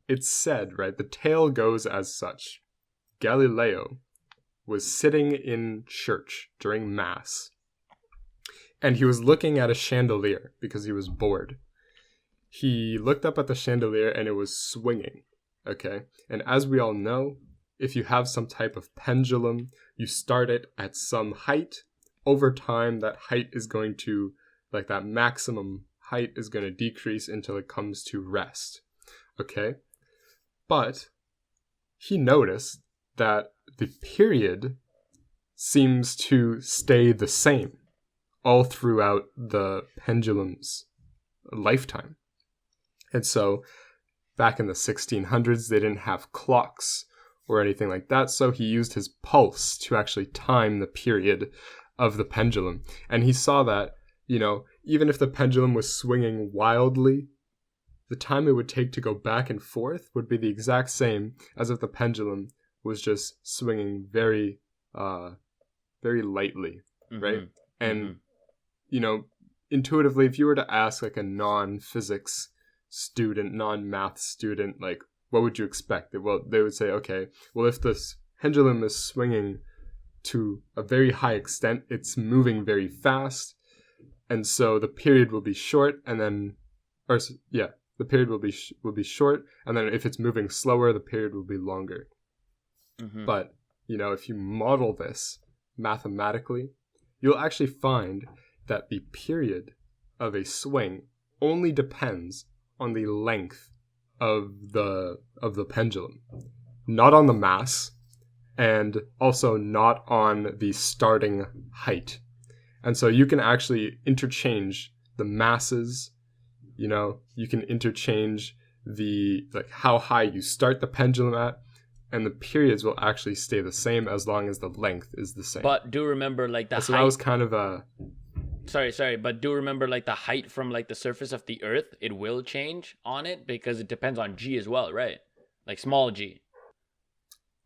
it's said, right, the tale goes as such. Galileo was sitting in church during Mass, and he was looking at a chandelier because he was bored. He looked up at the chandelier and it was swinging, okay? And as we all know, if you have some type of pendulum, you start it at some height. Over time, that height is going to, like that maximum height is going to decrease until it comes to rest, okay? But he noticed that the period seems to stay the same all throughout the pendulum's lifetime. And so back in the 1600s, they didn't have clocks or anything like that, so he used his pulse to actually time the period of the pendulum. And he saw that, even if the pendulum was swinging wildly, the time it would take to go back and forth would be the exact same as if the pendulum was just swinging very, very lightly, right? And, intuitively, if you were to ask like a non-physics student, non-math student, like, what would you expect? Well, they would say, okay, well, if this pendulum is swinging to a very high extent, it's moving very fast, and so the period will be short, and then, the period will be short, and then if it's moving slower, the period will be longer. But, if you model this mathematically, you'll actually find that the period of a swing only depends on the length of the pendulum, not on the mass, and also not on the starting height. And so you can actually interchange the masses, you can interchange the, like, how high you start the pendulum at, and the periods will actually stay the same as long as the length is the same. But do remember, like, the height... So that was kind of a... Sorry, but do remember, like, the height from, like, the surface of the Earth, it will change on it because it depends on G as well, right? Like, small G.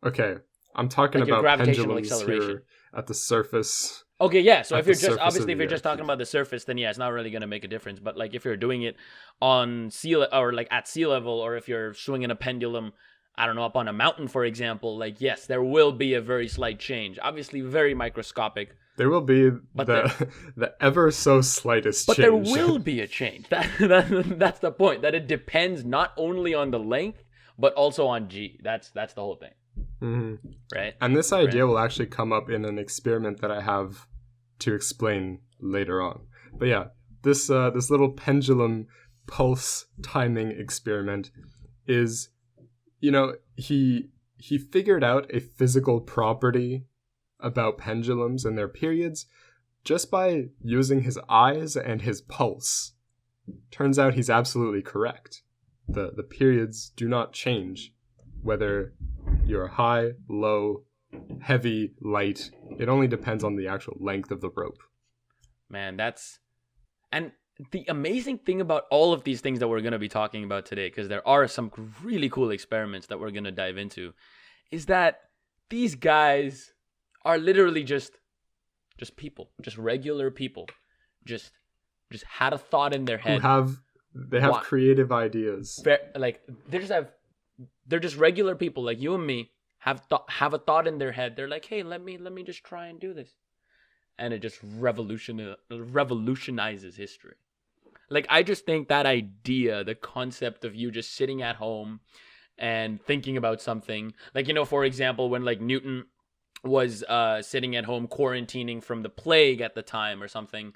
Okay, I'm talking like about pendulums here at the surface. Okay, yeah, so if you're just talking about the surface, then yeah, it's not really going to make a difference. But, like, if you're doing it on at sea level, or if you're swinging a pendulum, I don't know, up on a mountain, for example, like, yes, there will be a very slight change. Obviously, very microscopic. There will be the ever so slightest change. But there will be a change. That's the point. That it depends not only on the length, but also on G. That's the whole thing. Mm-hmm. Right? And this idea will actually come up in an experiment that I have to explain later on. But yeah, this little pendulum pulse timing experiment is, he figured out a physical property about pendulums and their periods just by using his eyes and his pulse. Turns out he's absolutely correct. The periods do not change whether you're high, low, heavy, light. It only depends on the actual length of the rope. Man, and the amazing thing about all of these things that we're going to be talking about today, because there are some really cool experiments that we're going to dive into, is that these guys are literally just people, just regular people, just had a thought in their head. They have creative ideas. Like, they're just regular people like you and me, have a thought in their head. They're like, hey, let me just try and do this, and it just revolutionizes history. Like, I just think that idea, the concept of you just sitting at home and thinking about something, like, for example, when, like, Newton was sitting at home quarantining from the plague at the time or something,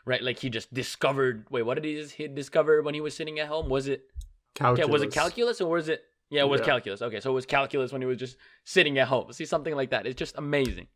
right? Like, he just discovered, what did he discover when he was sitting at home? Was it calculus? Okay, was it calculus, or was it? Yeah, it was calculus. Okay, so it was calculus when he was just sitting at home. See, something like that. It's just amazing.